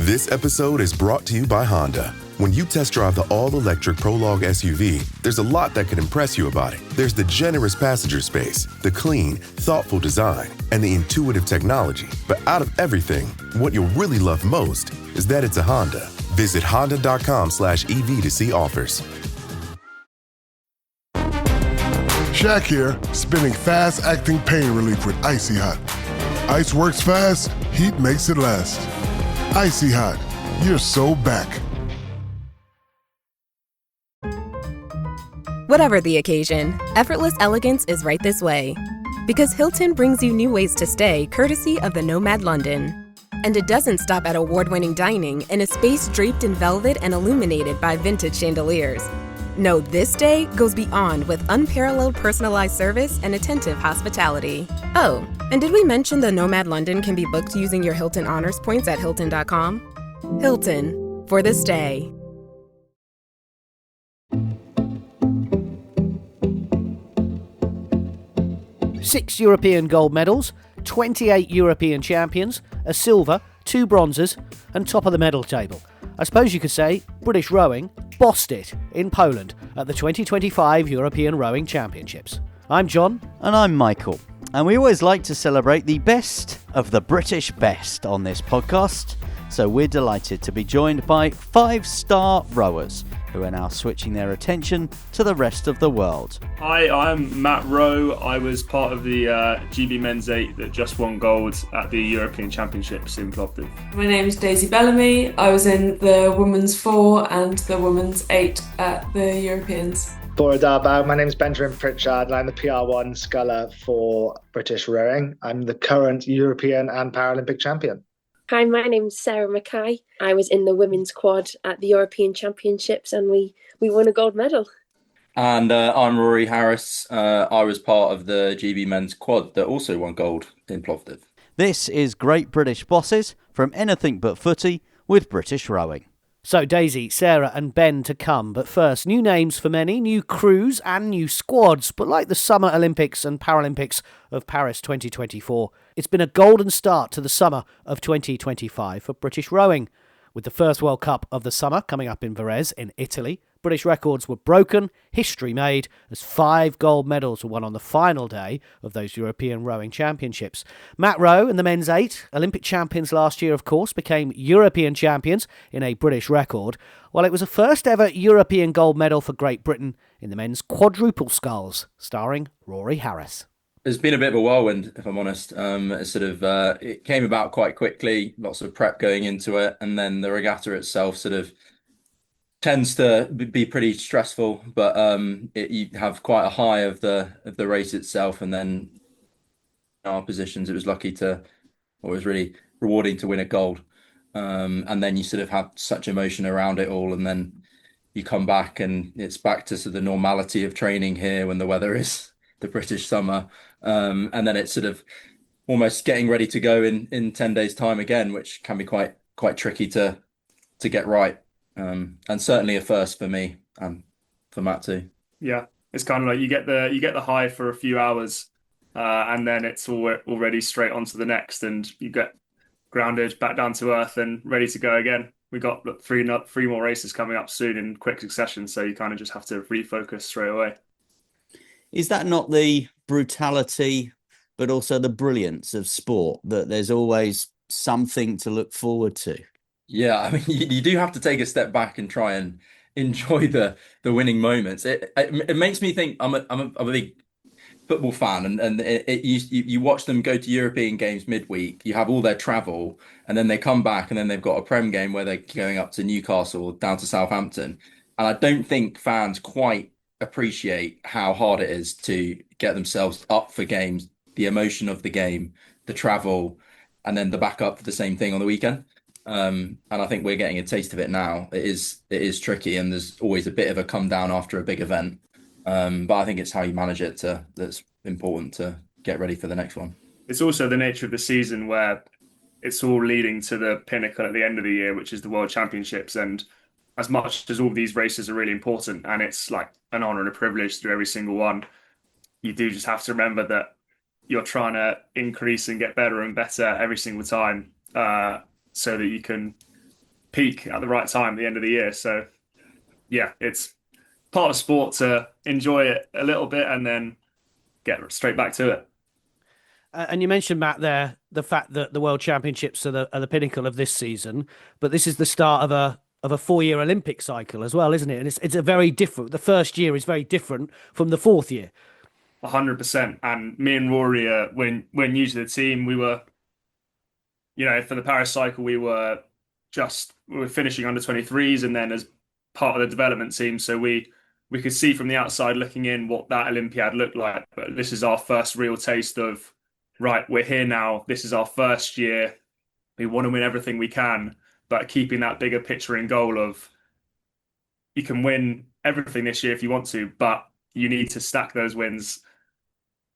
This episode is brought to you by Honda. When you test drive the all-electric Prologue SUV, there's a lot that could impress you about it. There's the generous passenger space, the clean, thoughtful design, and the intuitive technology. But out of everything, what you'll really love most is that it's a Honda. Visit honda.com/EV to see offers. Shaq here, spinning fast-acting pain relief with Icy Hot. Ice works fast, heat makes it last. Icy Hot, you're so back. Whatever the occasion, effortless elegance is right this way. Because Hilton brings you new ways to stay courtesy of the Nomad London. And it doesn't stop at award-winning dining in a space draped in velvet and illuminated by vintage chandeliers. No, this day goes beyond with unparalleled personalized service and attentive hospitality. Oh, and did we mention the Nomad London can be booked using your Hilton Honors points at Hilton.com? Hilton, for this day. Six European gold medals, 28 European champions, a silver, 2 bronzes, and top of the medal table. I suppose you could say British rowing bossed it in Poland at the 2025 European Rowing Championships. I'm John. And I'm Michael. And we always like to celebrate the best of the British best on this podcast. So we're delighted to be joined by 5-star rowers who are now switching their attention to the rest of the world. Hi, I'm Matt Rowe. I was part of the GB Men's 8 that just won gold at the European Championships in Plovdiv. My name is Daisy Bellamy. I was in the Women's 4 and the Women's 8 at the Europeans. Bora Darbow. My name is Benjamin Pritchard and I'm the PR1 sculler for British rowing. I'm the current European and Paralympic champion. Hi, my name's Sarah Mackay. I was in the women's quad at the European Championships and we won a gold medal. And I'm Rory Harris. I was part of the GB men's quad that also won gold in Plovdiv. This is Great British Bosses from Anything But Footy with British Rowing. So Daisy, Sarah and Ben to come, but first, new names for many, new crews and new squads, but like the Summer Olympics and Paralympics of Paris 2024, it's been a golden start to the summer of 2025 for British rowing. With the first World Cup of the summer coming up in Varese in Italy, British records were broken, history made, as 5 gold medals were won on the final day of those European Rowing Championships. Matt Rowe and the men's 8, Olympic champions last year of course, became European champions in a British record, while it was a first ever European gold medal for Great Britain in the men's quadruple sculls, starring Rory Harris. It's been a bit of a whirlwind, if I'm honest. It came about quite quickly, lots of prep going into it, and then the regatta itself sort of tends to be pretty stressful, but you have quite a high of the race itself, and then in our positions, it was really rewarding to win a gold, and then you sort of have such emotion around it all, and then you come back and it's back to sort of the normality of training here when the weather is the British summer, and then it's sort of almost getting ready to go in 10 days time again, which can be quite tricky to get right. And certainly a first for me and for Matt too. Yeah, it's kind of like you get the high for a few hours, and then it's already straight onto the next, and you get grounded back down to earth and ready to go again. We got three more races coming up soon in quick succession, so you kind of just have to refocus straight away. Is that not the brutality, but also the brilliance of sport, that there's always something to look forward to? Yeah, I mean, you do have to take a step back and try and enjoy the winning moments. It makes me think I'm a big football fan, and you watch them go to European games midweek. You have all their travel, and then they come back, and then they've got a Prem game where they're going up to Newcastle, down to Southampton, and I don't think fans quite appreciate how hard it is to get themselves up for games, the emotion of the game, the travel, and then the backup for the same thing on the weekend. And I think we're getting a taste of it now. It is tricky, and there's always a bit of a come down after a big event. But I think it's how you manage it that's important to get ready for the next one. It's also the nature of the season where it's all leading to the pinnacle at the end of the year, which is the World Championships. And as much as all these races are really important, and it's like an honour and a privilege to do every single one, you do just have to remember that you're trying to increase and get better and better every single time, so that you can peak at the right time at the end of the year. So yeah, it's part of sport to enjoy it a little bit and then get straight back to it. And you mentioned, Matt, there the fact that the World Championships are the pinnacle of this season, but this is the start of a 4-year Olympic cycle as well, isn't it? And it's a very different. The first year is very different from the fourth year. 100%. And me and Rory, when new to the team, we were, for the Paris cycle, we were finishing under 23s, and then as part of the development team, so we could see from the outside looking in what that Olympiad looked like. But this is our first real taste of, right, we're here now. This is our first year. We want to win everything we can, but keeping that bigger picture in goal of you can win everything this year if you want to, but you need to stack those wins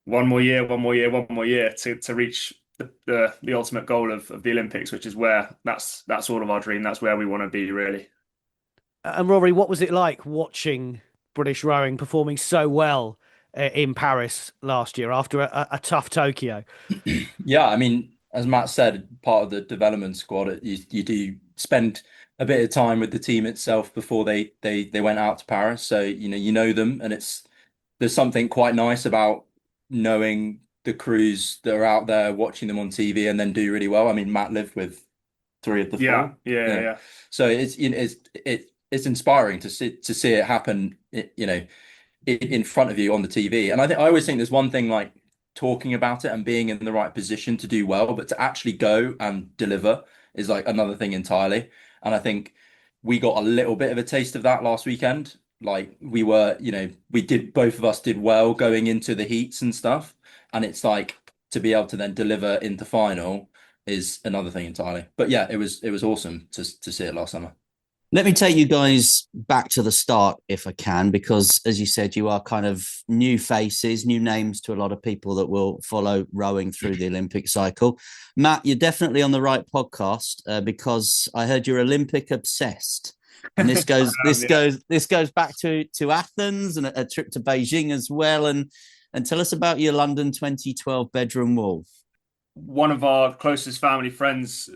one more year to reach the ultimate goal of the Olympics, which is where that's all of our dream. That's where we want to be, really. And Rory, what was it like watching British rowing performing so well in Paris last year after a tough Tokyo? Yeah, I mean, as Matt said, part of the development squad, you do spend a bit of time with the team itself before they went out to Paris. So, you know them, and there's something quite nice about knowing the crews that are out there, watching them on TV and then do really well. I mean, Matt lived with 3 of the 4. Yeah. So it's inspiring to see it happen, in front of you on the TV. And I always think there's one thing like talking about it and being in the right position to do well, but to actually go and deliver is like another thing entirely. And I think we got a little bit of a taste of that last weekend. Like we were, both of us did well going into the heats and stuff. And it's like to be able to then deliver into final is another thing entirely. But yeah, it was awesome to see it last summer. Let me take you guys back to the start, if I can, because as you said, you are kind of new faces, new names to a lot of people that will follow rowing through the Olympic cycle. Matt, you're definitely on the right podcast because I heard you're Olympic obsessed, and this goes back to Athens and a trip to Beijing as well. And tell us about your London 2012 bedroom wall. One of our closest family friends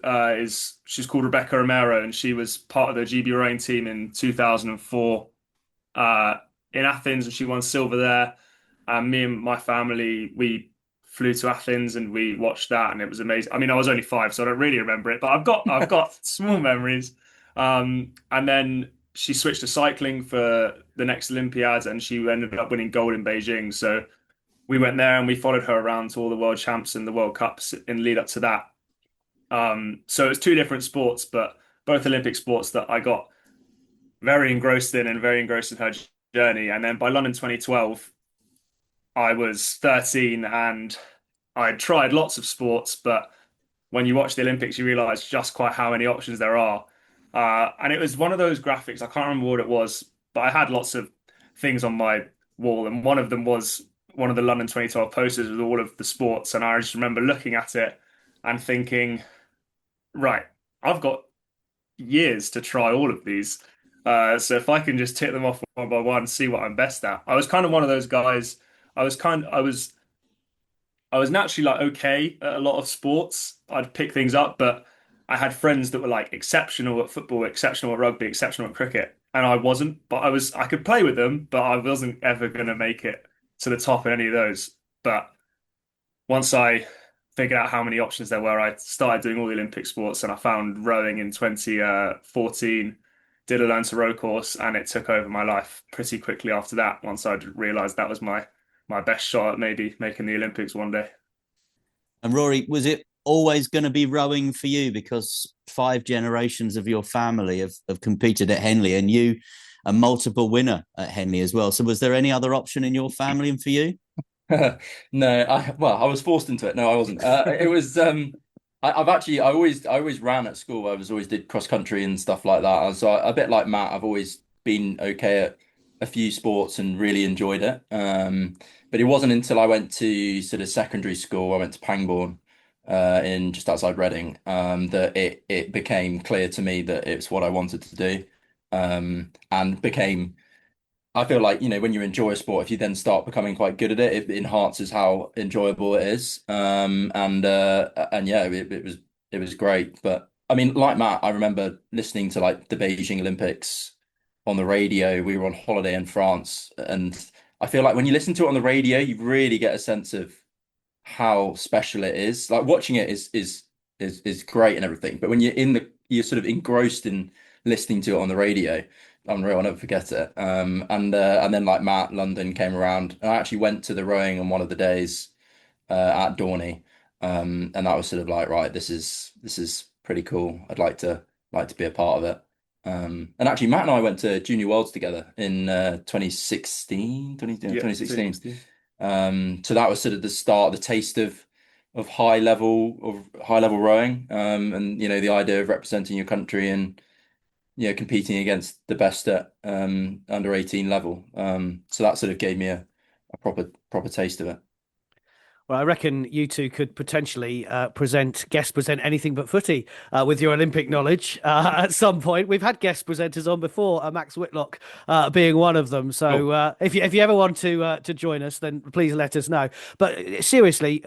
she's called Rebecca Romero, and she was part of the GB rowing team in 2004 in Athens, and she won silver there. And me and my family, we flew to Athens and we watched that, and it was amazing. I mean, I was only 5, so I don't really remember it, but I've got small memories. And then she switched to cycling for the next Olympiad, and she ended up winning gold in Beijing. So we went there and we followed her around to all the world champs and the World Cups in lead up to that. So it's 2 different sports, but both Olympic sports that I got very engrossed in and very engrossed in her journey. And then by London 2012, I was 13 and I tried lots of sports, but when you watch the Olympics, you realize just quite how many options there are. And it was one of those graphics, I can't remember what it was, but I had lots of things on my wall, and one of them was one of the London 2012 posters with all of the sports. And I just remember looking at it and thinking, right, I've got years to try all of these. So if I can just tick them off one by one, see what I'm best at. I was kind of one of those guys. I was naturally like okay at a lot of sports. I'd pick things up, but I had friends that were like exceptional at football, exceptional at rugby, exceptional at cricket, and I wasn't. But I could play with them, but I wasn't ever going to make it to the top in any of those. But once I figured out how many options there were, I started doing all the Olympic sports, and I found rowing in 2014, did a learn to row course, and it took over my life pretty quickly after that, once I'd realised that was my best shot at maybe making the Olympics one day. And Rory, was it always going to be rowing for you? Because 5 generations of your family have competed at Henley, and you a multiple winner at Henley as well. So was there any other option in your family and for you? No, I was forced into it. No, I wasn't. It was I always ran at school. I always did cross country and stuff like that. So a bit like Matt, I've always been okay at a few sports and really enjoyed it. But it wasn't until I went to sort of secondary school, I went to Pangbourne in just outside Reading, that it became clear to me that it's what I wanted to do. I feel like, when you enjoy a sport, if you then start becoming quite good at it, it enhances how enjoyable it is. Yeah, it was great. But I mean, like Matt, I remember listening to like the Beijing Olympics on the radio. We were on holiday in France, and I feel like when you listen to it on the radio, you really get a sense of how special it is. Like watching it is great and everything, but when you're sort of engrossed in listening to it on the radio, unreal. I'll never forget it. And then like Matt, London came around, and I actually went to the rowing on one of the days at Dorney, and that was sort of like, right, this is pretty cool. I'd like to be a part of it. And actually, Matt and I went to Junior Worlds together in 2016, 2016. So that was sort of the start, the taste of high level rowing, and the idea of representing your country and competing against the best at under 18 level. So that sort of gave me a proper taste of it. Well, I reckon you two could potentially guest present anything but footy with your Olympic knowledge at some point. We've had guest presenters on before, Max Whitlock being one of them. So if you ever want to join us, then please let us know. But seriously,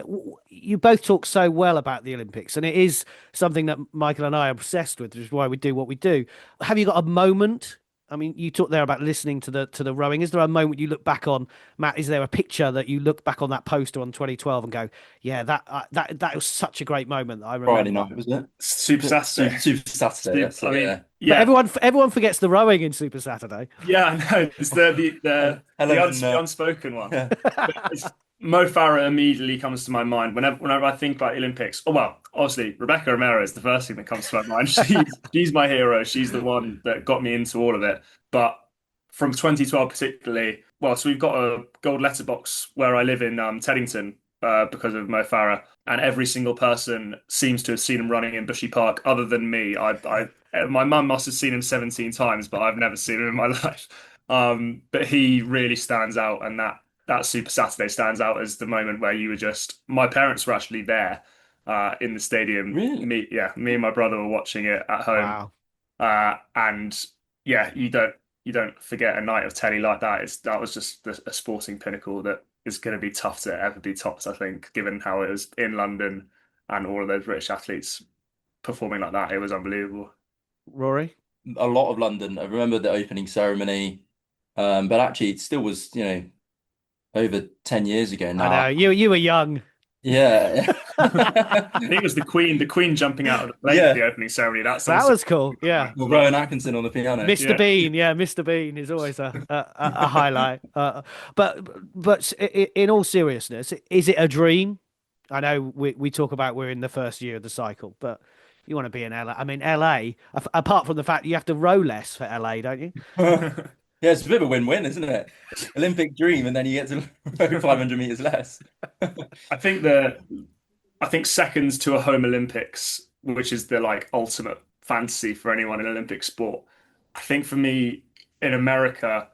you both talk so well about the Olympics, and it is something that Michael and I are obsessed with, which is why we do what we do. Have you got a moment? I mean, you talked there about listening to the rowing. Is there a moment you look back on, Matt? Is there a picture that you look back on that poster on 2012 and go, yeah, that was such a great moment that I remember. Friday night, was it? Super Saturday. Super Saturday. That's it, yeah. But everyone forgets the rowing in Super Saturday. Yeah, I know. It's the unspoken one. Yeah. Mo Farah immediately comes to my mind whenever I think about the Olympics. Oh well, obviously Rebecca Romero is the first thing that comes to my mind. She's my hero. She's the one that got me into all of it. But from 2012 particularly, so we've got a gold letterbox where I live in Teddington because of Mo Farah, and every single person seems to have seen him running in Bushy Park, other than me. My mum must have seen him 17 times, but I've never seen him in my life. But he really stands out, and that Super Saturday stands out as the moment where my parents were actually there in the stadium. Really? Me and my brother were watching it at home. Wow. And yeah, you don't forget a night of telly like that. That was just a sporting pinnacle that is going to be tough to ever be topped, I think, given how it was in London and all of those British athletes performing like that. It was unbelievable. Rory? A lot of London. I remember the opening ceremony, but actually it still was, over 10 years ago now. I know, you were young. Yeah. I think it was the Queen jumping out of the plane at the opening ceremony. That was cool. Yeah. Well, Rowan Atkinson on the piano. Mr. Bean, Mr. Bean is always a highlight. But in all seriousness, is it a dream? I know we talk about we're in the first year of the cycle, but you want to be in LA. I mean, LA, apart from the fact you have to row less for LA, don't you? Yeah, it's a bit of a win-win, isn't it? Olympic dream, and then you get to row 500 meters less. I think seconds to a home Olympics, which is the ultimate fantasy for anyone in Olympic sport. I think for me in America,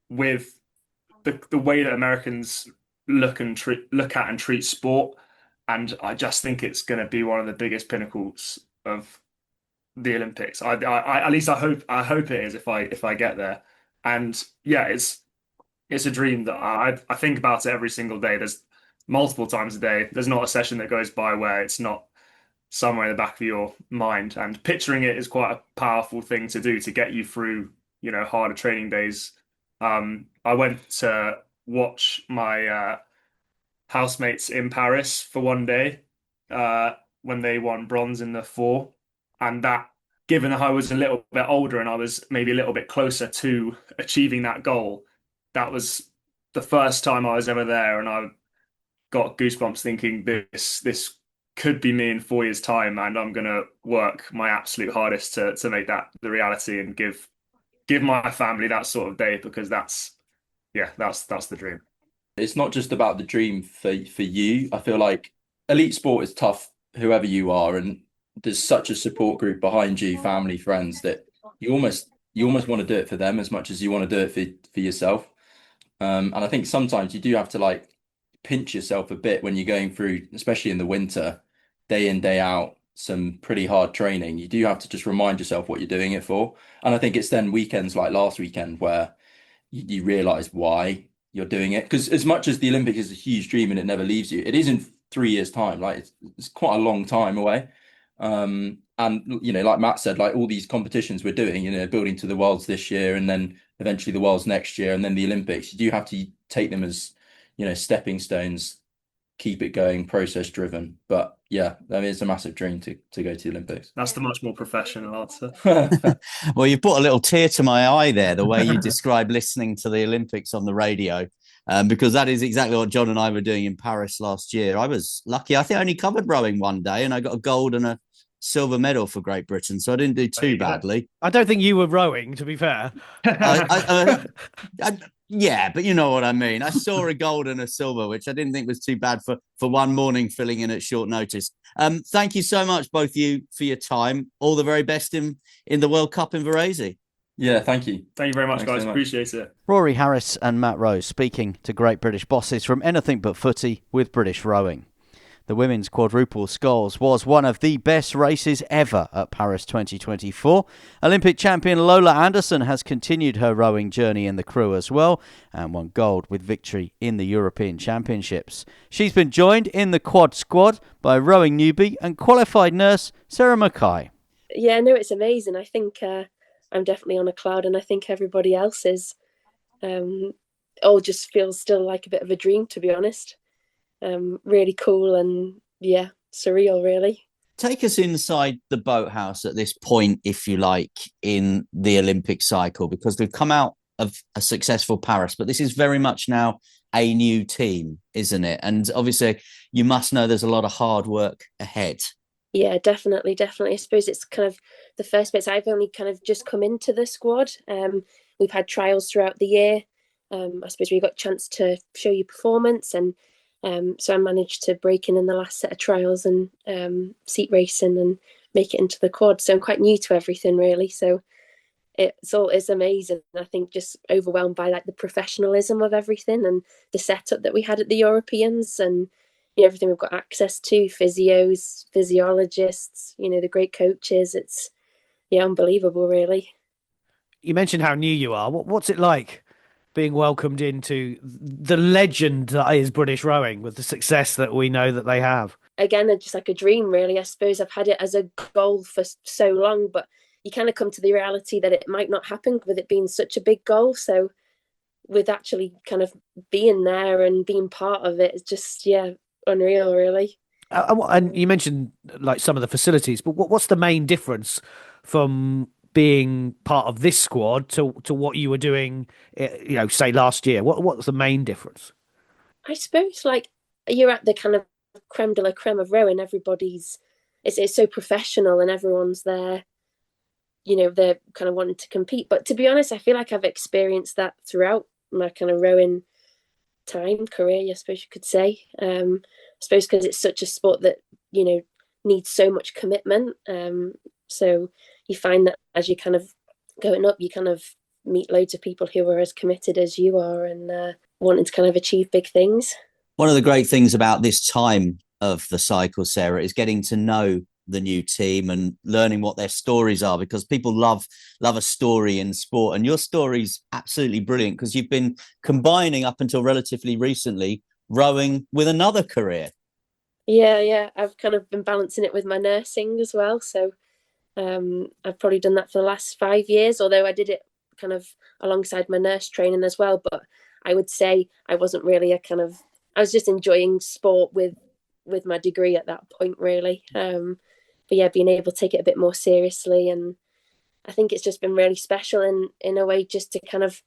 with the way that Americans look at and treat sport, and I just think it's going to be one of the biggest pinnacles of the Olympics. I at least I hope it is if I get there. And yeah, it's a dream that I think about it every single day. There's multiple times a day. There's not a session that goes by where it's not somewhere in the back of your mind. And picturing it is quite a powerful thing to do to get you through, harder training days. I went to watch my housemates in Paris for one day when they won bronze in the 4. And that, given that I was a little bit older and I was maybe a little bit closer to achieving that goal, that was the first time I was ever there, and I got goosebumps thinking this could be me in 4 years' time, and I'm gonna work my absolute hardest to make that the reality and give my family that sort of day, because that's the dream. It's not just about the dream for you. I feel like elite sport is tough, whoever you are, and there's such a support group behind you, family, friends, that you almost want to do it for them as much as you want to do it for yourself. And I think sometimes you do have to pinch yourself a bit when you're going through, especially in the winter, day in, day out, some pretty hard training. You do have to just remind yourself what you're doing it for. And I think it's then weekends like last weekend where you realize why you're doing it. Because as much as the Olympics is a huge dream and it never leaves you, it is in 3 years' time. It's quite a long time away. And, like Matt said, like all these competitions we're doing, building to the Worlds this year and then eventually the Worlds next year and then the Olympics, you do have to take them as, stepping stones, keep it going, process driven. But yeah, I mean, it's a massive dream to go to the Olympics. That's the much more professional answer. Well, you brought a little tear to my eye there, the way you described listening to the Olympics on the radio. Because that is exactly what John and I were doing in Paris last year. I was lucky. I think I only covered rowing one day and I got a gold and a silver medal for Great Britain. So I didn't do too badly. I don't think you were rowing, to be fair. Yeah, but you know what I mean. I saw a gold and a silver, which I didn't think was too bad for one morning filling in at short notice. Thank you so much, both of you, for your time. All the very best in the World Cup in Varese. Yeah, thank you. Thank you very much, Thanks guys. so much. Appreciate it. Rory Harris and Matt Rose speaking to great British bosses from Anything But Footy with British Rowing. The women's quadruple sculls was one of the best races ever at Paris 2024. Olympic champion Lola Anderson has continued her rowing journey in the crew as well and won gold with victory in the European Championships. She's been joined in the quad squad by rowing newbie and qualified nurse Sarah Mackay. Yeah, no, it's amazing. I think I'm definitely on a cloud, and I think everybody else is. All just feels still like a bit of a dream, to be honest. Really cool and yeah, surreal, really. Take us inside the boathouse at this point, if you like, in the Olympic cycle, because we've come out of a successful Paris, but this is very much now a new team, isn't it? And obviously you must know there's a lot of hard work ahead. Yeah, definitely. I suppose it's kind of the first bits. I've only kind of just come into the squad. We've had trials throughout the year. I suppose we got a chance to show you performance, and so I managed to break in the last set of trials and seat racing and make it into the quad. So I'm quite new to everything, really. So it's amazing. I think just overwhelmed by like the professionalism of everything and the setup that we had at the Europeans and everything we've got access to, physios, physiologists, the great coaches. It's unbelievable, really. You mentioned how new you are. What's it like being welcomed into the legend that is British rowing with the success that we know that they have? Again, it's just like a dream, really. I suppose I've had it as a goal for so long, but you kind of come to the reality that it might not happen with it being such a big goal. So with actually kind of being there and being part of it, it's just, unreal, really. And you mentioned like some of the facilities, but what's the main difference from being part of this squad to what you were doing, say last year? What's the main difference? I suppose like you're at the kind of creme de la creme of rowing. It's so professional and everyone's there. They're kind of wanting to compete. But to be honest, I feel like I've experienced that throughout my kind of rowing career, I suppose you could say. I suppose because it's such a sport that needs so much commitment, so you find that as you kind of going up, you kind of meet loads of people who are as committed as you are and wanting to kind of achieve big things. One of the great things about this time of the cycle, Sarah, is getting to know the new team and learning what their stories are, because people love a story in sport, and your story's absolutely brilliant because you've been combining up until relatively recently rowing with another career. Yeah, I've kind of been balancing it with my nursing as well, so I've probably done that for the last 5 years, although I did it kind of alongside my nurse training as well. But I would say I wasn't really I was just enjoying sport with my degree at that point, really. But yeah, being able to take it a bit more seriously, and I think it's just been really special in a way, just to kind of,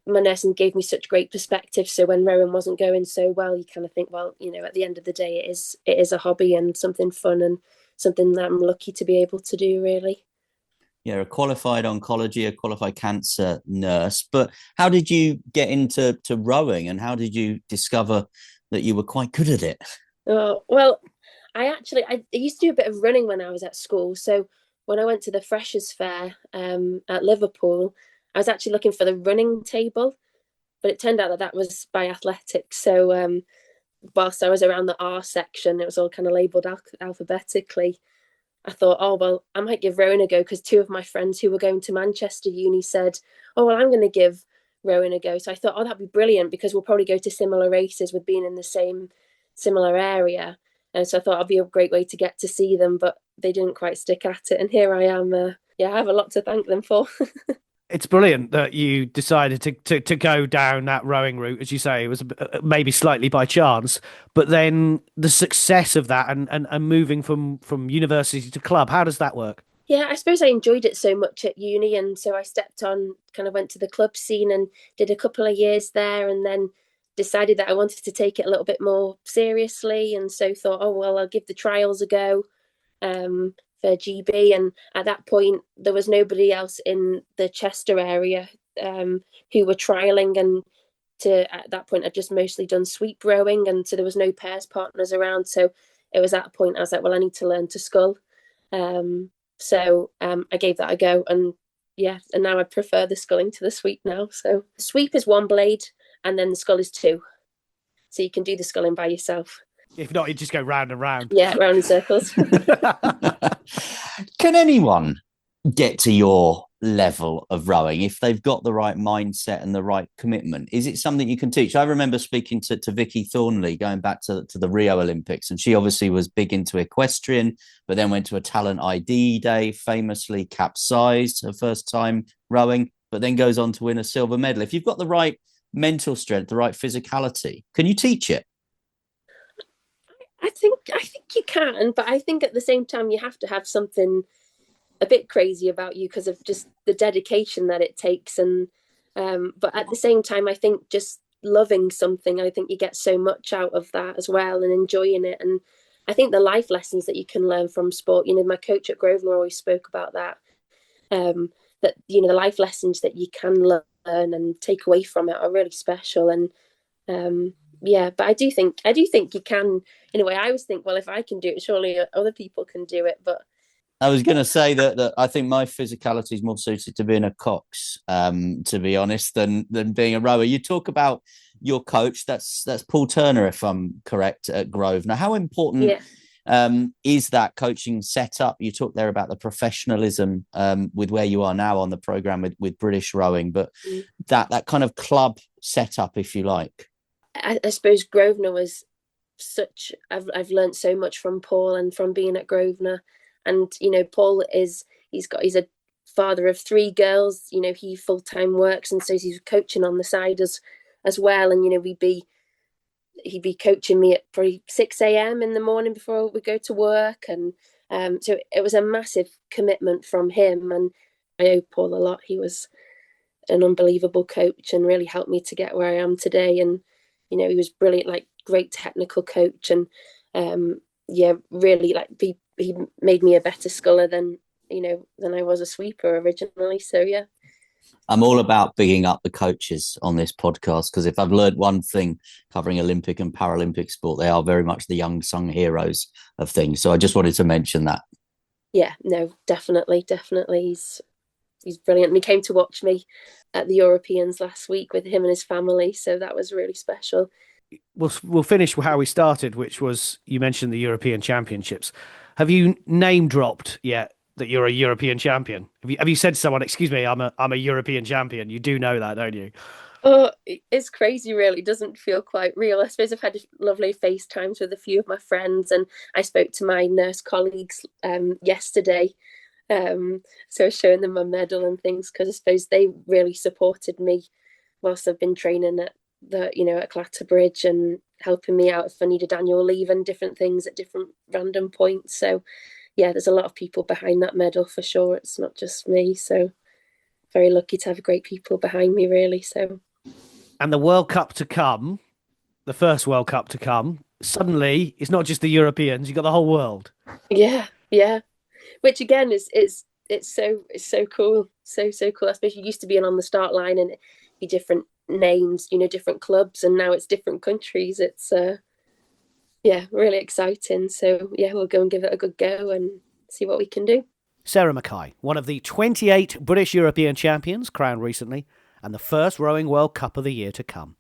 my nursing gave me such great perspective. So when rowing wasn't going so well, you kind of think, well, at the end of the day, it is a hobby and something fun and something that I'm lucky to be able to do, really. Yeah, a qualified oncology, a qualified cancer nurse. But how did you get into rowing, and how did you discover that you were quite good at it? Oh, well, I used to do a bit of running when I was at school. So when I went to the Freshers' Fair at Liverpool, I was actually looking for the running table, but it turned out that was by athletics. So whilst I was around the R section, it was all kind of labelled alphabetically. I thought, oh, well, I might give rowing a go, because 2 of my friends who were going to Manchester Uni said, oh, well, I'm going to give rowing a go. So I thought, oh, that'd be brilliant, because we'll probably go to similar races with being in the similar area. And so I thought it'd be a great way to get to see them. But they didn't quite stick at it. And here I am. I have a lot to thank them for. It's brilliant that you decided to go down that rowing route, as you say. It was maybe slightly by chance, but then the success of that and moving from university to club, how does that work? Yeah, I suppose I enjoyed it so much at uni, and so I stepped on, kind of went to the club scene and did a couple of years there, and then decided that I wanted to take it a little bit more seriously, and so thought, oh well, I'll give the trials a go for GB. And at that point, there was nobody else in the Chester area who were trialing, and at that point, I'd just mostly done sweep rowing, and so there was no pairs partners around. So it was at that point I was like, well, I need to learn to scull. So I gave that a go, and now I prefer the sculling to the sweep now. So the sweep is one blade, and then the scull is two. So you can do the sculling by yourself. If not, you just go round and round. Yeah, round in circles. Can anyone get to your level of rowing if they've got the right mindset and the right commitment? Is it something you can teach? I remember speaking to Vicky Thornley going back to the Rio Olympics, and she obviously was big into equestrian, but then went to a talent ID day, famously capsized her first time rowing, but then goes on to win a silver medal. If you've got the right mental strength, the right physicality, can you teach it? I think you can, but I think at the same time you have to have something a bit crazy about you because of just the dedication that it takes. And but at the same time, I think just loving something, I think you get so much out of that as well, and enjoying it. And I think the life lessons that you can learn from sport, my coach at Grosvenor always spoke about that, that the life lessons that you can learn and take away from it are really special. And but I do think you can. In a way, I always think, well, if I can do it, surely other people can do it. But I was going to say that I think my physicality is more suited to being a cox, to be honest, than being a rower. You talk about your coach. That's Paul Turner, if I'm correct, at Grosvenor. How important is that coaching setup? You talked there about the professionalism with where you are now on the programme with British rowing, but that kind of club setup, if you like. I suppose Grosvenor was I've learned so much from Paul and from being at Grosvenor. And Paul he's a father of 3 girls. He full-time works, and so he's coaching on the side as well. And he'd be coaching me at probably 6 a.m. in the morning before we go to work. And so it was a massive commitment from him, and I owe Paul a lot. He was an unbelievable coach and really helped me to get where I am today. And he was brilliant, like great technical coach, and really he made me a better sculler than I was a sweeper originally. So yeah, I'm all about bigging up the coaches on this podcast, because if I've learned one thing covering Olympic and Paralympic sport, they are very much the unsung heroes of things. So I just wanted to mention that. Yeah, no, definitely. He's brilliant. And he came to watch me at the Europeans last week with him and his family. So that was really special. We'll finish how we started, which was, you mentioned the European Championships. Have you name dropped yet that you're a European champion? Have you said to someone, excuse me, I'm a European champion? You do know that, don't you? Oh, it's crazy, really. It doesn't feel quite real. I suppose I've had lovely FaceTimes with a few of my friends, and I spoke to my nurse colleagues yesterday. So showing them my medal and things, because I suppose they really supported me whilst I've been training at at Clatterbridge, and helping me out if I needed annual leave and different things at different random points. So yeah, there's a lot of people behind that medal for sure. It's not just me. So very lucky to have great people behind me, really. So, and the World Cup to come, the first World Cup to come, suddenly it's not just the Europeans, you've got the whole world. Yeah. Which again is it's so cool. So cool. Especially used to being on the start line and it'd be different names, different clubs, and now it's different countries. It's really exciting. So yeah, we'll go and give it a good go and see what we can do. Sarah Mackay, one of the 28 British European champions crowned recently, and the first rowing World Cup of the year to come.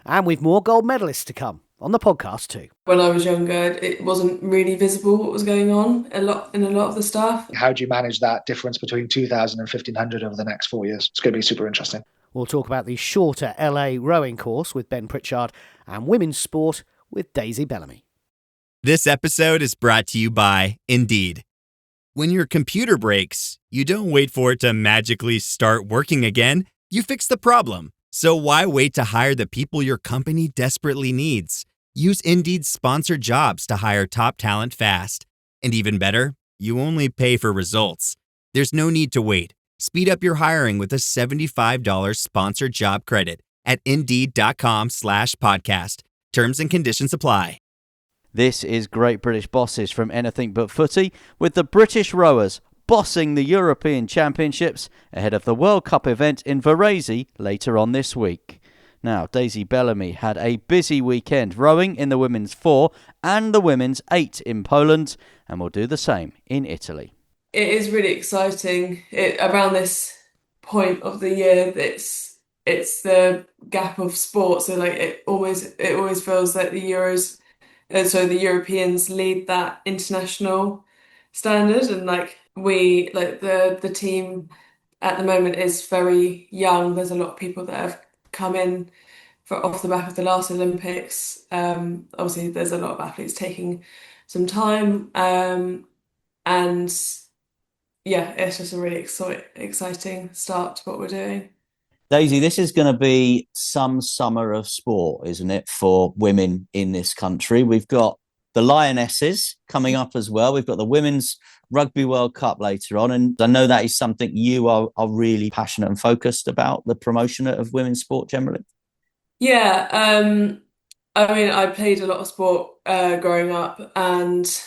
And we've more gold medalists to come on the podcast too. When I was younger, it wasn't really visible what was going on in a lot of the stuff. How do you manage that difference between 2,000 and 1,500 over the next 4 years? It's going to be super interesting. We'll talk about the shorter LA rowing course with Ben Pritchard and women's sport with Daisy Bellamy. This episode is brought to you by Indeed. When your computer breaks, you don't wait for it to magically start working again. You fix the problem. So why wait to hire the people your company desperately needs? Use Indeed's sponsored jobs to hire top talent fast. And even better, you only pay for results. There's no need to wait. Speed up your hiring with a $75 sponsored job credit at Indeed.com/podcast. Terms and conditions apply. This is Great British Bosses from Anything But Footy, with the British rowers bossing the European Championships ahead of the World Cup event in Varese later on this week. Now, Daisy Bellamy had a busy weekend rowing in the women's 4 and the women's 8 in Poland, and will do the same in Italy. It is really exciting. Around this point of the year, it's the gap of sport. So like it always feels like the Europeans lead that international standard, and like the team at the moment is very young. There's a lot of people that have come in off the back of the last Olympics. Obviously, there's a lot of athletes taking some time, and yeah, it's just a really exciting start to what we're doing. Daisy, this is going to be some summer of sport, isn't it, for women in this country? We've got the Lionesses coming up as well. We've got the Women's Rugby World Cup later on. And I know that is something you are really passionate and focused about, the promotion of women's sport generally. Yeah, I mean, I played a lot of sport growing up, and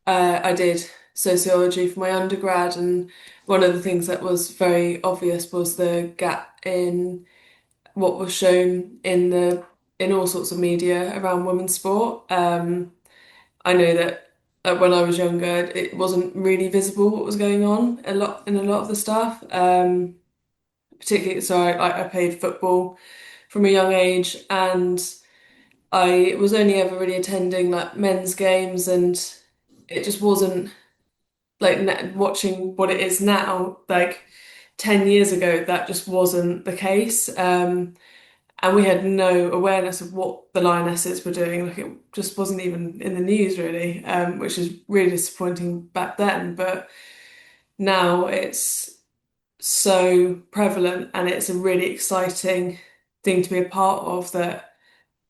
I did sociology for my undergrad, and one of the things that was very obvious was the gap in what was shown in all sorts of media around women's sport. I know that when I was younger, it wasn't really visible what was going on in a lot of the stuff. Particularly, so I played football from a young age, and I was only ever really attending like men's games, and it just wasn't like watching what it is now. Like 10 years ago, that just wasn't the case. And we had no awareness of what the Lionesses were doing. Like it just wasn't even in the news really, which is really disappointing back then. But now it's so prevalent, and it's a really exciting thing to be a part of, that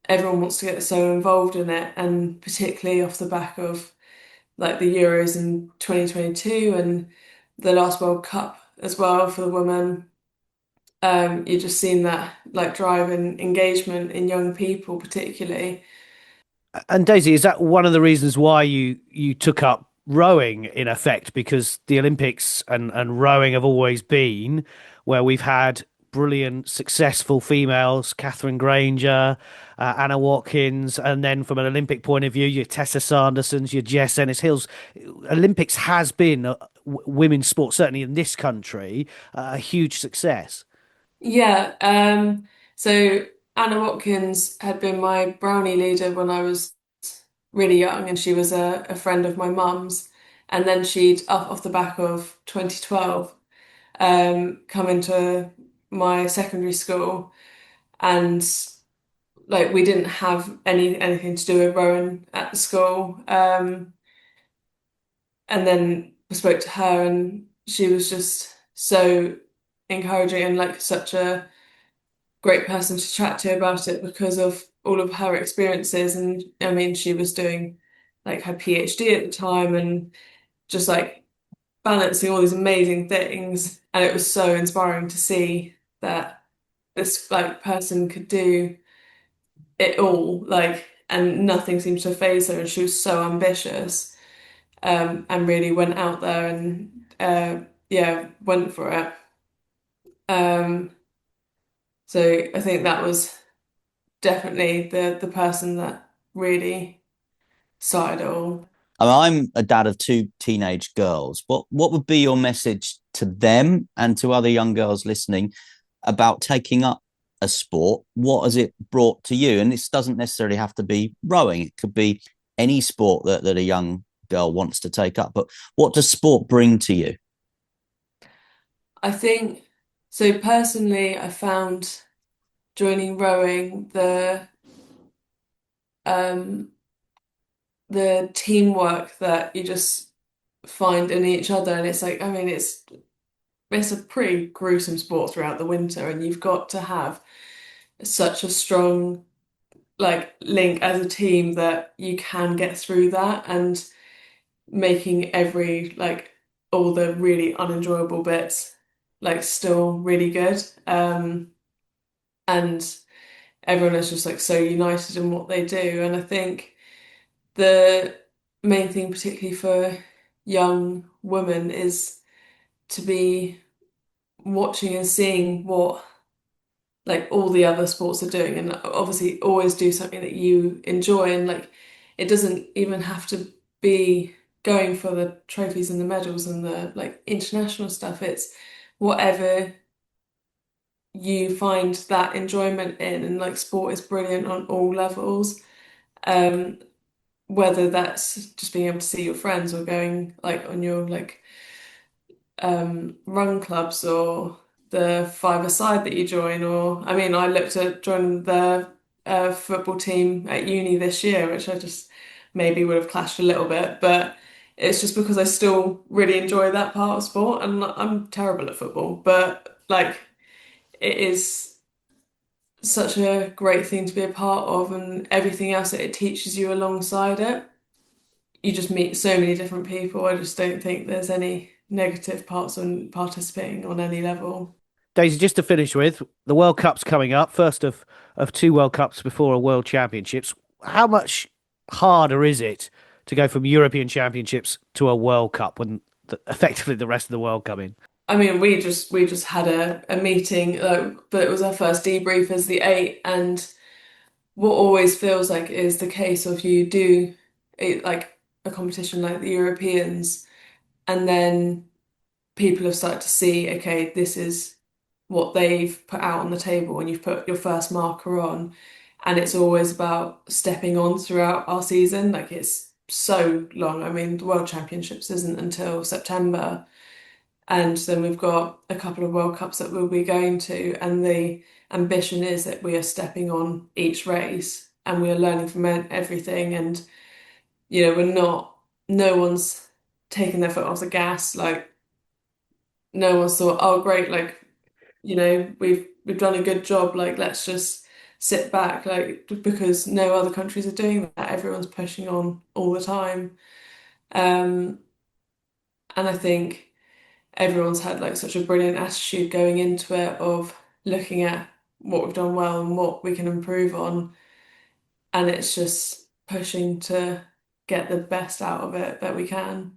everyone wants to get so involved in it, and particularly off the back of like the Euros in 2022 and the last World Cup as well for the women. You're just seeing that like drive and engagement in young people particularly. And Daisy, is that one of the reasons why you took up rowing in effect? Because the Olympics and rowing have always been where we've had brilliant, successful females, Catherine Granger, Anna Watkins, and then from an Olympic point of view, your Tessa Sandersons, your Jess Ennis-Hills. Olympics has been women's sport, certainly in this country, a huge success. Yeah, so Anna Watkins had been my brownie leader when I was really young, and she was a friend of my mum's. And then she'd, off the back of 2012, come into my secondary school, and like we didn't have anything to do with rowing at the school. And then I spoke to her, and she was just so encouraging and like such a great person to chat to about it because of all of her experiences. And I mean, she was doing like her PhD at the time, and just like balancing all these amazing things. And it was so inspiring to see that this like person could do it all, like, and nothing seemed to faze her. And she was so ambitious, and really went out there and yeah, went for it. Um, so I think that was definitely the person that really started it all. I'm a dad of two teenage girls. What would be your message to them and to other young girls listening about taking up a sport? What has it brought to you? And this doesn't necessarily have to be rowing. It could be any sport that a young girl wants to take up. But what does sport bring to you? I think so. Personally, I found joining rowing um, the teamwork that you just find in each other. And it's like, I mean, it's a pretty gruesome sport throughout the winter, and you've got to have such a strong like link as a team that you can get through that, and making every like all the really unenjoyable bits like still really good. And everyone is just like so united in what they do. And I think the main thing, particularly for young women, is to be watching and seeing what like all the other sports are doing, and obviously always do something that you enjoy. And like it doesn't even have to be going for the trophies and the medals and the like international stuff. It's whatever you find that enjoyment in, and like sport is brilliant on all levels. Um, whether that's just being able to see your friends or going like on your like run clubs or the five-a-side that you join, or I mean I looked at joining the football team at uni this year, which I just maybe would have clashed a little bit, but it's just because I still really enjoy that part of sport, and I'm terrible at football, but like it is such a great thing to be a part of, and everything else that it teaches you alongside it. You just meet so many different people. I just don't think there's any negative parts on participating on any level. Daisy, just to finish with, the World Cup's coming up, first of two World Cups before a World Championships. How much harder is it to go from European Championships to a World Cup when effectively the rest of the world come in? I mean, we just had a meeting, but it was our first debrief as the eight, and what always feels like is the case of you do it, like a competition like the Europeans, and then people have started to see, okay, this is what they've put out on the table, and you've put your first marker on, and it's always about stepping on throughout our season. Like it's so long. I mean, the World Championships isn't until September, and then we've got a couple of World Cups that we'll be going to, and the ambition is that we are stepping on each race and we are learning from everything. And we're not, no one's taking their foot off the gas. Like no one's thought, oh great, like we've done a good job. Like let's just sit back, like because no other countries are doing that. Everyone's pushing on all the time, um, and I think everyone's had like such a brilliant attitude going into it of looking at what we've done well and what we can improve on, and it's just pushing to get the best out of it that we can.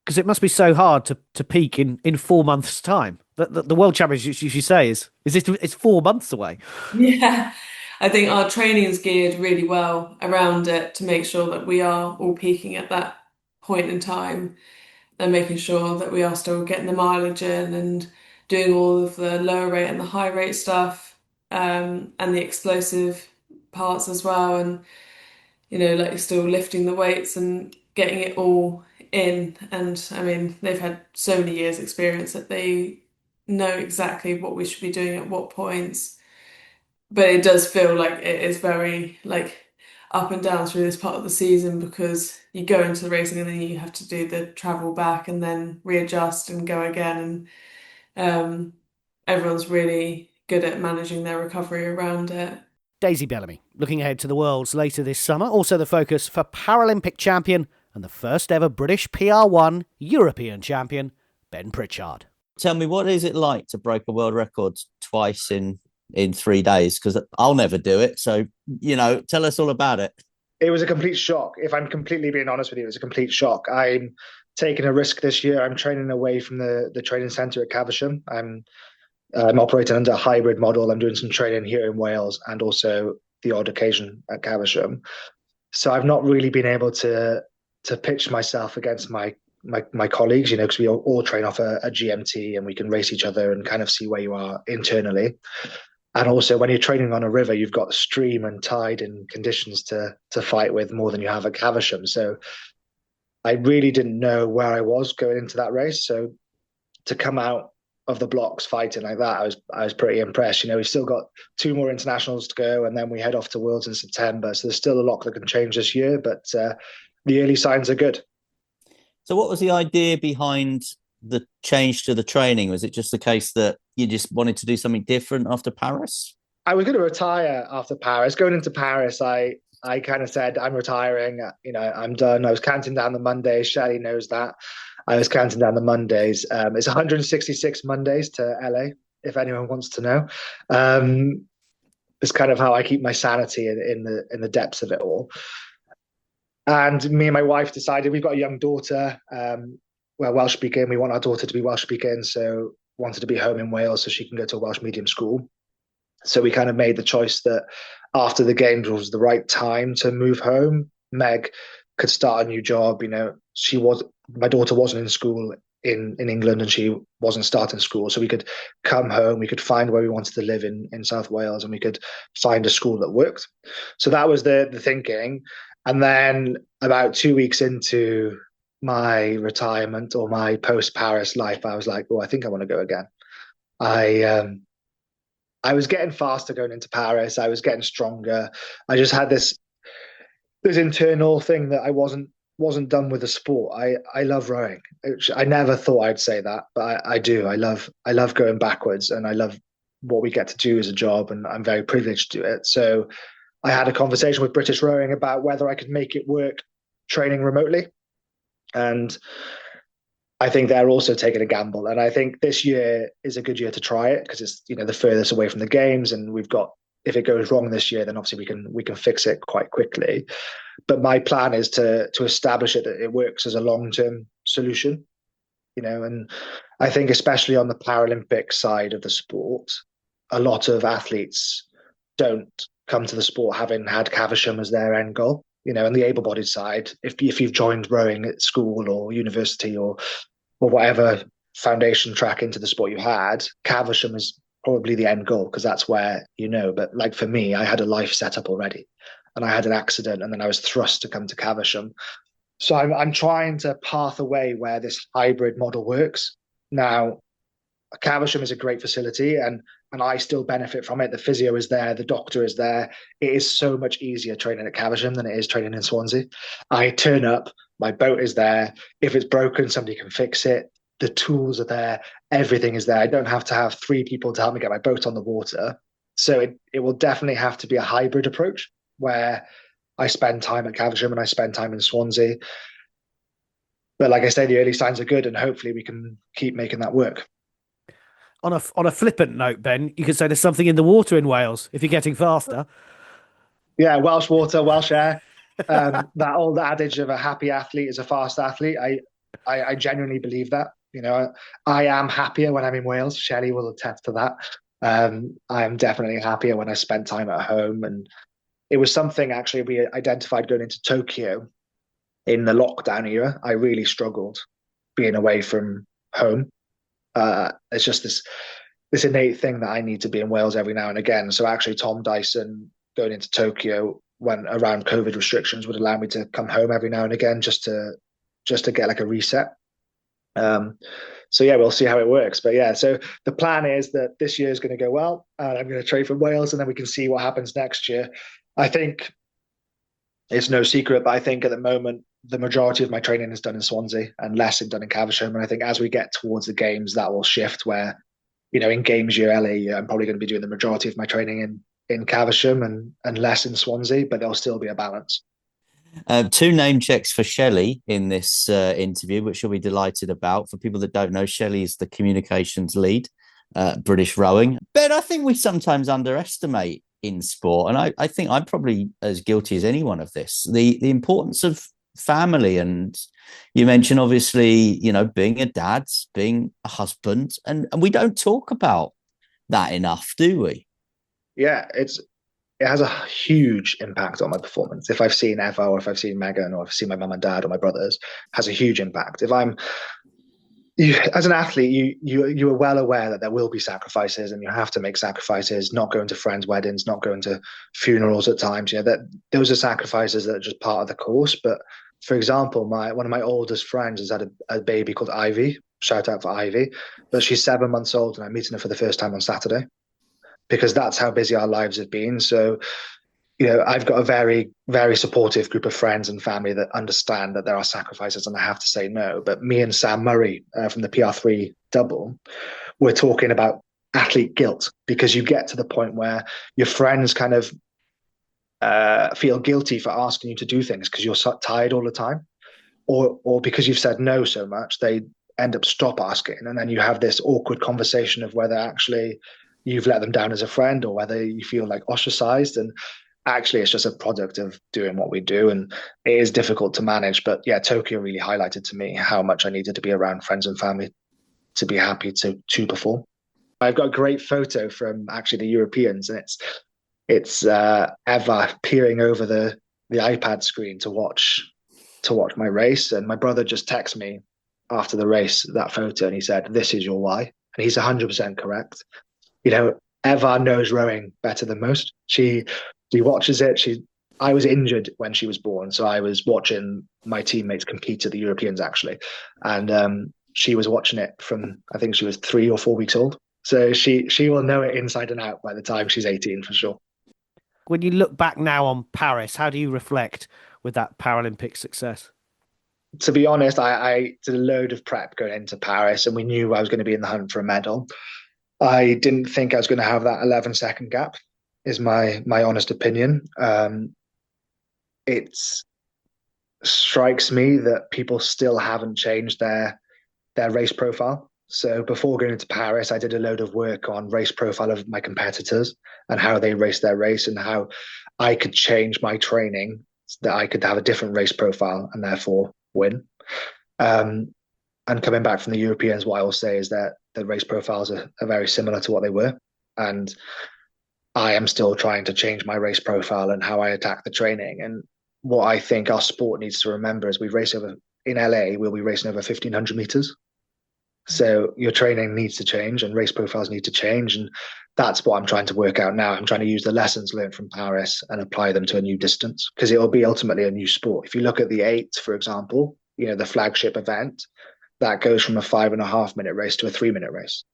Because it must be so hard to peak in 4 months' time. The World Championships, you say, it's 4 months away. Yeah, I think our training's geared really well around it to make sure that we are all peaking at that point in time, and making sure that we are still getting the mileage in and doing all of the lower rate and the high rate stuff, and the explosive parts as well. And, like still lifting the weights and getting it all in. And I mean, they've had so many years experience that they know exactly what we should be doing at what points. But it does feel like it is very like up and down through this part of the season, because you go into the racing and then you have to do the travel back and then readjust and go again. And everyone's really good at managing their recovery around it. Daisy Bellamy, looking ahead to the Worlds later this summer. Also the focus for Paralympic champion and the first ever British PR1 European champion, Ben Pritchard. Tell me, what is it like to break a world record twice in 3 days? Because I'll never do it. So, tell us all about it. It was a complete shock. If I'm completely being honest with you, it was a complete shock. I'm taking a risk this year. I'm training away from the training centre at Caversham. I'm operating under a hybrid model. I'm doing some training here in Wales and also the odd occasion at Caversham. So I've not really been able to pitch myself against my colleagues, because we all train off a GMT and we can race each other and kind of see where you are internally. And also when you're training on a river, you've got stream and tide and conditions to fight with more than you have at Caversham. So I really didn't know where I was going into that race. So to come out of the blocks fighting like that, I was pretty impressed. We've still got 2 more internationals to go, and then we head off to Worlds in September. So there's still a lot that can change this year, but the early signs are good. So what was the idea behind the change to the training? Was it just the case that you just wanted to do something different after Paris? I was going to retire after Paris. Going into Paris, I kind of said, I'm retiring. I'm done. I was counting down the Mondays. Shelley knows that. I was counting down the Mondays. It's 166 Mondays to LA, if anyone wants to know. It's kind of how I keep my sanity in the depths of it all. And me and my wife decided we've got a young daughter. We're Welsh speaking. We want our daughter to be Welsh speaking, so wanted to be home in Wales so she can go to a Welsh medium school. So we kind of made the choice that after the games was the right time to move home. Meg could start a new job. My daughter wasn't in school in England and she wasn't starting school. So we could come home, we could find where we wanted to live in South Wales, and we could find a school that worked. So that was the thinking. And then about 2 weeks into my retirement or my post-Paris life, I was like, I think I want to go again. I was getting faster going into Paris. I was getting stronger. I just had this internal thing that I wasn't done with the sport. I love rowing. I never thought I'd say that, but I do. I love going backwards, and I love what we get to do as a job, and I'm very privileged to do it. So I had a conversation with British Rowing about whether I could make it work training remotely. And I think they're also taking a gamble. And I think this year is a good year to try it because it's, the furthest away from the games. And we've got, if it goes wrong this year, then obviously we can fix it quite quickly. But my plan is to establish it that it works as a long-term solution, and I think especially on the Paralympic side of the sport, a lot of athletes don't come to the sport having had Caversham as their end goal. On the able-bodied side, if you've joined rowing at school or university or whatever foundation track into the sport you had, Caversham is probably the end goal because that's where But like for me, I had a life set up already, and I had an accident, and then I was thrust to come to Caversham. So I'm trying to path a way where this hybrid model works. Now, Caversham is a great facility, and I still benefit from it. The physio is there, the doctor is there. It is so much easier training at Caversham than it is training in Swansea. I turn up, my boat is there. If it's broken, somebody can fix it. The tools are there, everything is there. I don't have to have 3 people to help me get my boat on the water. So it will definitely have to be a hybrid approach where I spend time at Caversham and I spend time in Swansea. But like I say, the early signs are good, and hopefully we can keep making that work. On a flippant note, Ben, you could say there's something in the water in Wales if you're getting faster. Yeah, Welsh water, Welsh air. That old adage of a happy athlete is a fast athlete. I genuinely believe that. I am happier when I'm in Wales. Shelley will attest to that. I am definitely happier when I spend time at home. And it was something actually we identified going into Tokyo in the lockdown era. I really struggled being away from home. It's just this innate thing that I need to be in Wales every now and again. So actually Tom Dyson going into Tokyo when around COVID restrictions would allow me to come home every now and again just to get like a reset. So yeah, we'll see how it works. But yeah, so the plan is that this year is going to go well, and I'm going to trade from Wales, and then we can see what happens next year. I think it's no secret, but I think at the moment the majority of my training is done in Swansea and less is done in Caversham. And I think as we get towards the games, that will shift where, in games year LA, I'm probably going to be doing the majority of my training in Caversham and less in Swansea, but there'll still be a balance. 2 name checks for Shelley in this interview, which you'll be delighted about. For people that don't know, Shelley is the communications lead at British Rowing. But I think we sometimes underestimate in sport, and I think I'm probably as guilty as anyone of this, the importance of family. And you mentioned obviously, being a dad, being a husband, and we don't talk about that enough, do we? Yeah, it has a huge impact on my performance. If I've seen Eva, or if I've seen Megan, or if I've seen my mum and dad or my brothers, it has a huge impact. As an athlete, you are well aware that there will be sacrifices, and you have to make sacrifices. Not going to friends' weddings, not going to funerals at times. That those are sacrifices that are just part of the course. But for example, one of my oldest friends has had a baby called Ivy. Shout out for Ivy, but she's 7 months old, and I'm meeting her for the first time on Saturday because that's how busy our lives have been. So I've got a very, very supportive group of friends and family that understand that there are sacrifices and I have to say no. But me and Sam Murray from the PR3 double, we're talking about athlete guilt, because you get to the point where your friends kind of feel guilty for asking you to do things because you're so tired all the time, or because you've said no so much, they end up stop asking, and then you have this awkward conversation of whether actually you've let them down as a friend or whether you feel like ostracized. And actually, it's just a product of doing what we do, and it is difficult to manage. But yeah, Tokyo really highlighted to me how much I needed to be around friends and family to be happy to perform. I've got a great photo from actually the Europeans, and it's Eva peering over the iPad screen to watch my race. And my brother just texted me after the race that photo, and he said, "This is your why," and he's 100% correct. Eva knows rowing better than most. She watches it. I was injured when she was born, so I was watching my teammates compete at the Europeans actually, and she was watching it from, I think she was 3 or 4 weeks old. So she will know it inside and out by the time she's 18 for sure. When you look back now on Paris, how do you reflect with that Paralympic success? To be honest, I did a load of prep going into Paris, and we knew I was going to be in the hunt for a medal. I didn't think I was going to have that 11-second gap, is my honest opinion. It strikes me that people still haven't changed their race profile. So before going into Paris, I did a load of work on race profile of my competitors and how they race their race, and how I could change my training so that I could have a different race profile and therefore win. And coming back from the Europeans, what I will say is that the race profiles are very similar to what they were. And I am still trying to change my race profile and how I attack the training. And what I think our sport needs to remember is in LA, we'll be racing over 1,500 meters. So your training needs to change and race profiles need to change. And that's what I'm trying to work out now. I'm trying to use the lessons learned from Paris and apply them to a new distance, because it will be ultimately a new sport. If you look at the 8, for example, the flagship event, that goes from a 5.5 minute race to a 3 minute race.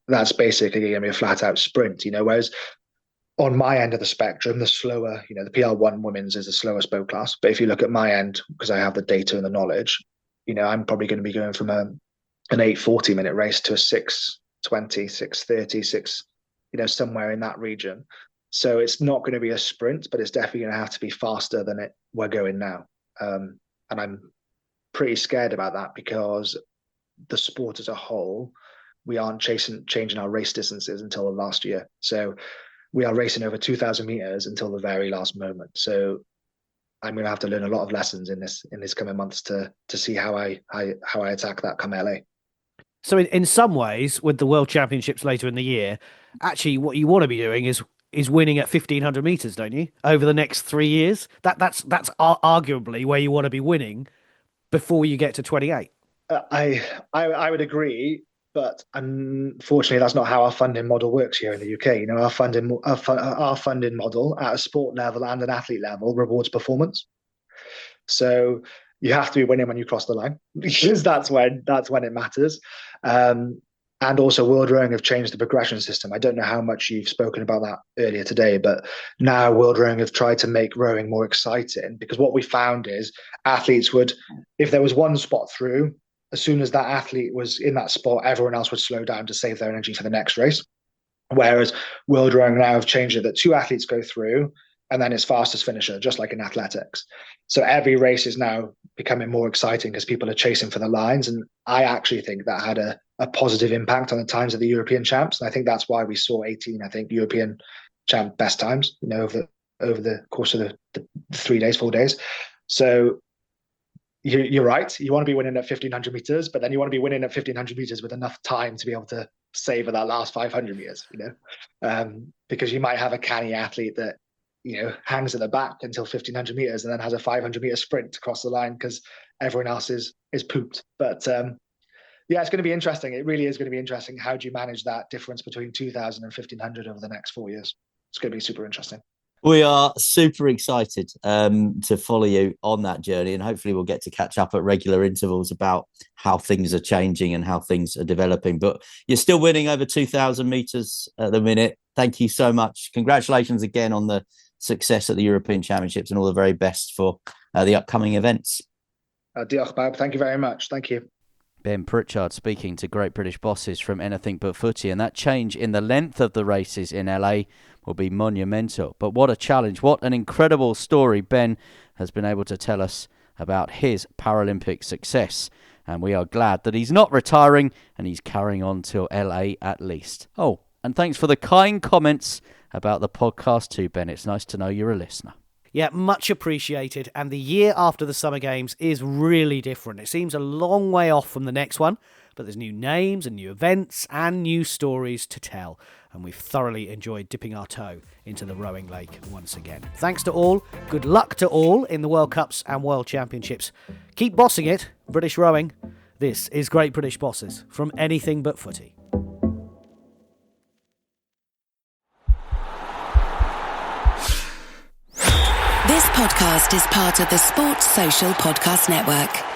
That's basically going to be a flat out sprint, whereas on my end of the spectrum, the slower, the PR1 women's is the slowest boat class. But if you look at my end, because I have the data and the knowledge, I'm probably going to be going from an 8:40 minute race to a 6:20, 6:30, somewhere in that region. So it's not going to be a sprint, but it's definitely going to have to be faster than we're going now. And I'm pretty scared about that, because the sport as a whole, we aren't changing our race distances until the last year. So we are racing over 2,000 meters until the very last moment. So I'm going to have to learn a lot of lessons in this coming months to see how I attack that come LA. So in some ways, with the World Championships later in the year, actually what you want to be doing is winning at 1,500 meters, don't you? Over the next 3 years, that's arguably where you want to be winning before you get to 28. I would agree, but unfortunately, that's not how our funding model works here in the UK. Our funding model at a sport level and an athlete level rewards performance. So you have to be winning when you cross the line, because that's when it matters. And also, World Rowing have changed the progression system. I don't know how much you've spoken about that earlier today, but now World Rowing have tried to make rowing more exciting, because what we found is athletes would, if there was one spot through, as soon as that athlete was in that spot, everyone else would slow down to save their energy for the next race. Whereas World Rowing now have changed it that 2 athletes go through, and then it's fastest finisher, just like in athletics. So every race is now becoming more exciting because people are chasing for the lines. And I actually think that had a positive impact on the times of the European champs. And I think that's why we saw 18, European champ best times, over the course of the 3 days, 4 days. So you're right. You want to be winning at 1,500 meters, but then you want to be winning at 1,500 meters with enough time to be able to savor that last 500 meters, because you might have a canny athlete that, hangs at the back until 1,500 meters and then has a 500 meter sprint to cross the line because everyone else is pooped. But yeah, it's going to be interesting. It really is going to be interesting. How do you manage that difference between 2,000 and 1,500 over the next 4 years? It's going to be super interesting. We are super excited to follow you on that journey, and hopefully we'll get to catch up at regular intervals about how things are changing and how things are developing. But you're still winning over 2,000 meters at the minute. Thank you so much. Congratulations again on the success at the European Championships and all the very best for the upcoming events. Diolch bawb. Thank you very much. Thank you. Ben Pritchard speaking to Great British Bosses from Anything But Footy, and that change in the length of the races in LA will be monumental. But what a challenge, what an incredible story Ben has been able to tell us about his Paralympic success. And we are glad that he's not retiring and he's carrying on till LA at least. Oh, and thanks for the kind comments about the podcast too, Ben. It's nice to know you're a listener. Yeah, much appreciated. And the year after the Summer Games is really different. It seems a long way off from the next one, but there's new names and new events and new stories to tell. And we've thoroughly enjoyed dipping our toe into the rowing lake once again. Thanks to all. Good luck to all in the World Cups and World Championships. Keep bossing it, British rowing. This is Great British Bosses from Anything But Footy. This podcast is part of the Sports Social Podcast Network.